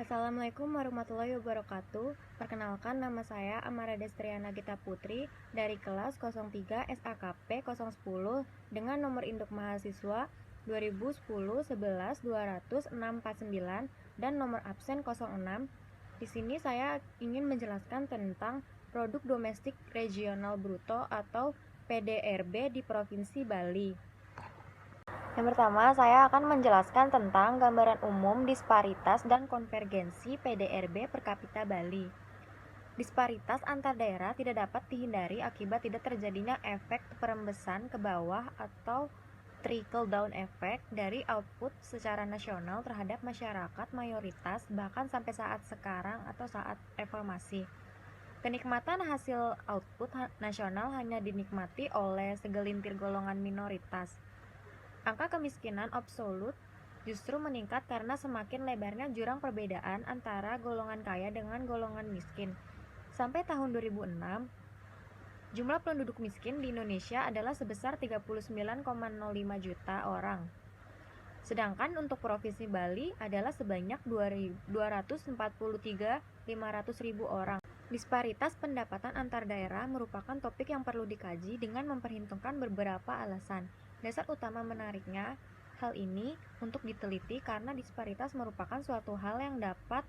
Assalamualaikum warahmatullahi wabarakatuh. Perkenalkan, nama saya Amara Destriana Gita Putri dari kelas 03 SAKP 010 dengan nomor induk mahasiswa 2010 11 200 649 dan nomor absen 06. Di sini saya ingin menjelaskan tentang produk domestik regional bruto atau PDRB di Provinsi Bali. Yang pertama, saya akan menjelaskan tentang gambaran umum disparitas dan konvergensi PDRB per kapita Bali. Disparitas antar daerah tidak dapat dihindari akibat tidak terjadinya efek perembesan ke bawah atau trickle down effect dari output secara nasional terhadap masyarakat mayoritas bahkan sampai saat sekarang atau saat reformasi. Kenikmatan hasil output nasional hanya dinikmati oleh segelintir golongan minoritas. Angka kemiskinan absolut justru meningkat karena semakin lebarnya jurang perbedaan antara golongan kaya dengan golongan miskin. Sampai tahun 2006, jumlah penduduk miskin di Indonesia adalah sebesar 39,05 juta orang. Sedangkan untuk Provinsi Bali adalah sebanyak 243.500.000 orang. Disparitas pendapatan antar daerah merupakan topik yang perlu dikaji dengan memperhitungkan beberapa alasan. Dasar utama menariknya hal ini untuk diteliti karena disparitas merupakan suatu hal yang dapat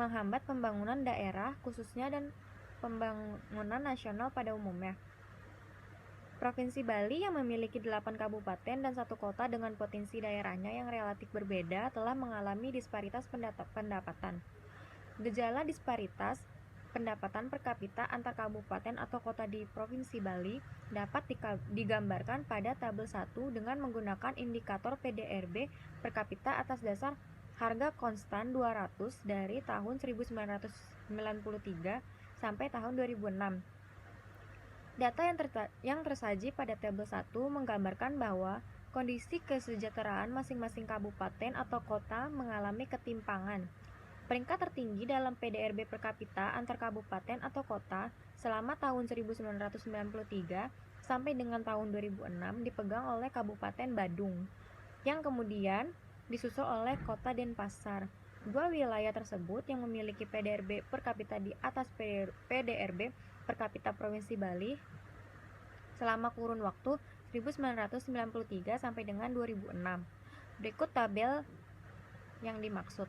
menghambat pembangunan daerah khususnya dan pembangunan nasional pada umumnya. Provinsi Bali yang memiliki 8 kabupaten dan 1 kota dengan potensi daerahnya yang relatif berbeda telah mengalami disparitas pendapatan. Gejala disparitas pendapatan per kapita antar kabupaten atau kota di Provinsi Bali dapat digambarkan pada tabel 1 dengan menggunakan indikator PDRB per kapita atas dasar harga konstan 200 dari tahun 1993 sampai tahun 2006. Data yang tersaji pada tabel 1 menggambarkan bahwa kondisi kesejahteraan masing-masing kabupaten atau kota mengalami ketimpangan. Peringkat tertinggi dalam PDRB per kapita antar kabupaten atau kota selama tahun 1993 sampai dengan tahun 2006 dipegang oleh Kabupaten Badung, yang kemudian disusul oleh Kota Denpasar. Dua wilayah tersebut yang memiliki PDRB per kapita di atas PDRB per kapita Provinsi Bali selama kurun waktu 1993 sampai dengan 2006. Berikut tabel yang dimaksud.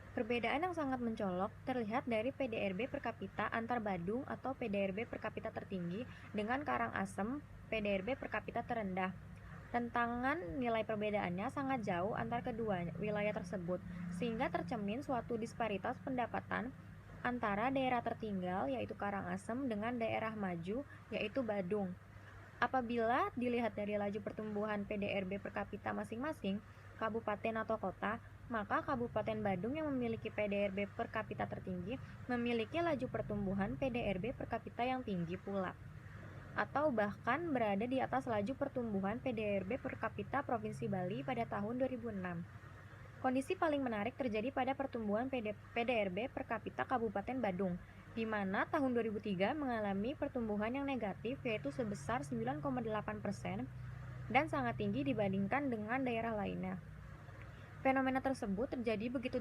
Perbedaan yang sangat mencolok terlihat dari PDRB per kapita antar Badung atau PDRB per kapita tertinggi dengan Karangasem PDRB per kapita terendah. Rentangan nilai perbedaannya sangat jauh antar kedua wilayah tersebut, sehingga tercermin suatu disparitas pendapatan antara daerah tertinggal yaitu Karangasem dengan daerah maju yaitu Badung. Apabila dilihat dari laju pertumbuhan PDRB per kapita masing-masing kabupaten atau kota, maka Kabupaten Badung yang memiliki PDRB per kapita tertinggi memiliki laju pertumbuhan PDRB per kapita yang tinggi pula, atau bahkan berada di atas laju pertumbuhan PDRB per kapita Provinsi Bali pada tahun 2006. Kondisi paling menarik terjadi pada pertumbuhan PDRB per kapita Kabupaten Badung, di mana tahun 2003 mengalami pertumbuhan yang negatif yaitu sebesar 9,8% dan sangat tinggi dibandingkan dengan daerah lainnya. Fenomena tersebut terjadi begitu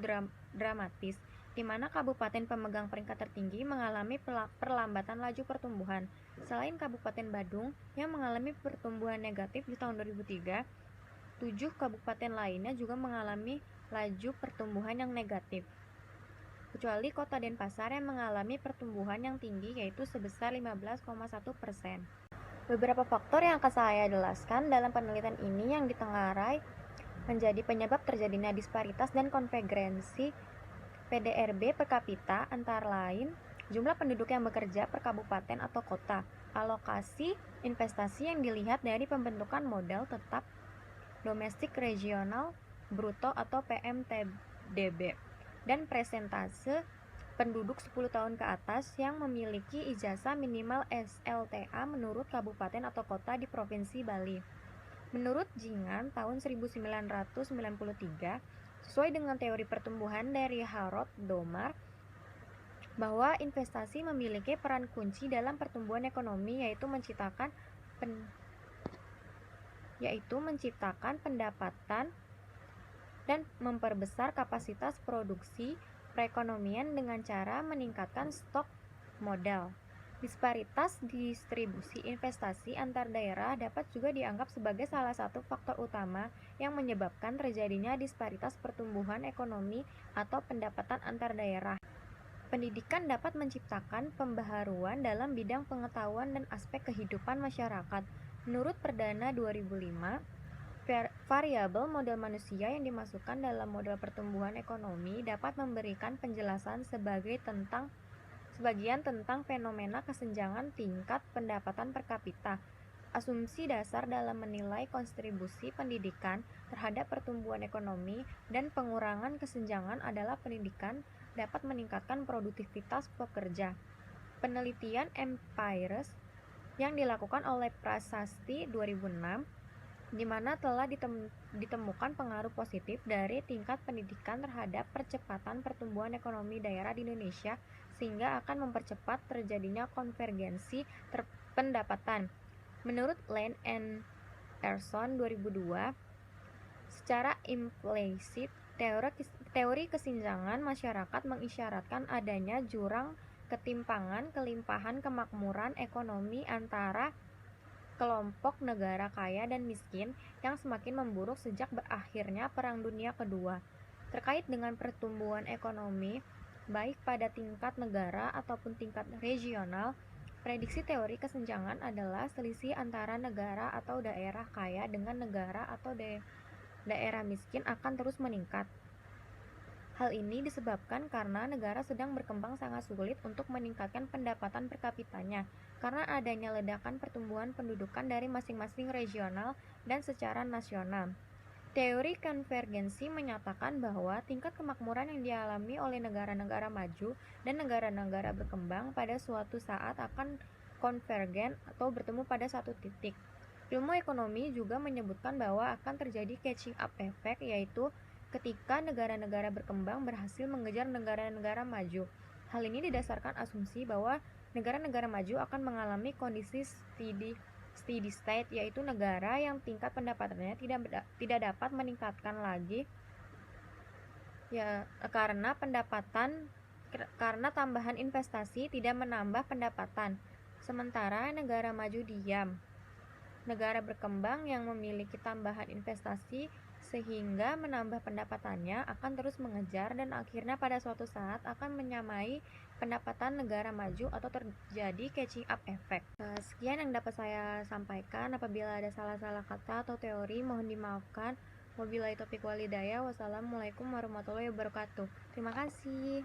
dramatis, di mana kabupaten pemegang peringkat tertinggi mengalami perlambatan laju pertumbuhan. Selain Kabupaten Badung yang mengalami pertumbuhan negatif di tahun 2003, 7 kabupaten lainnya juga mengalami laju pertumbuhan yang negatif, kecuali Kota Denpasar yang mengalami pertumbuhan yang tinggi yaitu sebesar 15,1%. Beberapa faktor yang akan saya jelaskan dalam penelitian ini yang ditengarai menjadi penyebab terjadinya disparitas dan konvergensi PDRB per kapita antara lain jumlah penduduk yang bekerja per kabupaten atau kota, alokasi investasi yang dilihat dari pembentukan model tetap domestik regional bruto atau PMTDB, dan presentase penduduk 10 tahun ke atas yang memiliki ijazah minimal SLTA menurut kabupaten atau kota di Provinsi Bali. Menurut Jingan tahun 1993, sesuai dengan teori pertumbuhan dari Harold Domar, bahwa investasi memiliki peran kunci dalam pertumbuhan ekonomi yaitu menciptakan pendapatan dan memperbesar kapasitas produksi perekonomian dengan cara meningkatkan stok modal. Disparitas distribusi investasi antar daerah dapat juga dianggap sebagai salah satu faktor utama yang menyebabkan terjadinya disparitas pertumbuhan ekonomi atau pendapatan antar daerah. Pendidikan dapat menciptakan pembaharuan dalam bidang pengetahuan dan aspek kehidupan masyarakat. Menurut Perdana 2005, variabel modal manusia yang dimasukkan dalam model pertumbuhan ekonomi dapat memberikan penjelasan sebagian tentang fenomena kesenjangan tingkat pendapatan per kapita. Asumsi dasar dalam menilai kontribusi pendidikan terhadap pertumbuhan ekonomi dan pengurangan kesenjangan adalah pendidikan dapat meningkatkan produktivitas pekerja. Penelitian Empires yang dilakukan oleh Prasasti 2006 di mana telah ditemukan pengaruh positif dari tingkat pendidikan terhadap percepatan pertumbuhan ekonomi daerah di Indonesia sehingga akan mempercepat terjadinya konvergensi pendapatan. Menurut Lane and Earson 2002, secara implisit teori kesenjangan masyarakat mengisyaratkan adanya jurang ketimpangan kelimpahan kemakmuran ekonomi antara kelompok negara kaya dan miskin yang semakin memburuk sejak berakhirnya Perang Dunia Kedua. Terkait dengan pertumbuhan ekonomi, baik pada tingkat negara ataupun tingkat regional, prediksi teori kesenjangan adalah selisih antara negara atau daerah kaya dengan negara atau daerah miskin akan terus meningkat. Hal ini disebabkan karena negara sedang berkembang sangat sulit untuk meningkatkan pendapatan per kapitanya karena adanya ledakan pertumbuhan pendudukan dari masing-masing regional dan secara nasional. Teori konvergensi menyatakan bahwa tingkat kemakmuran yang dialami oleh negara-negara maju dan negara-negara berkembang pada suatu saat akan konvergen atau bertemu pada satu titik. Ilmu ekonomi juga menyebutkan bahwa akan terjadi catching up effect, yaitu ketika negara-negara berkembang berhasil mengejar negara-negara maju. Hal ini didasarkan asumsi bahwa negara-negara maju akan mengalami kondisi steady state, yaitu negara yang tingkat pendapatannya tidak dapat meningkatkan lagi karena tambahan investasi tidak menambah pendapatan. Sementara negara maju diam. Negara berkembang yang memiliki tambahan investasi sehingga menambah pendapatannya akan terus mengejar dan akhirnya pada suatu saat akan menyamai pendapatan negara maju atau terjadi catching up effect. Sekian yang dapat saya sampaikan. Apabila ada salah-salah kata atau teori mohon dimaafkan. Wabillahi taufiq walhidayah. Wassalamualaikum warahmatullahi wabarakatuh. Terima kasih.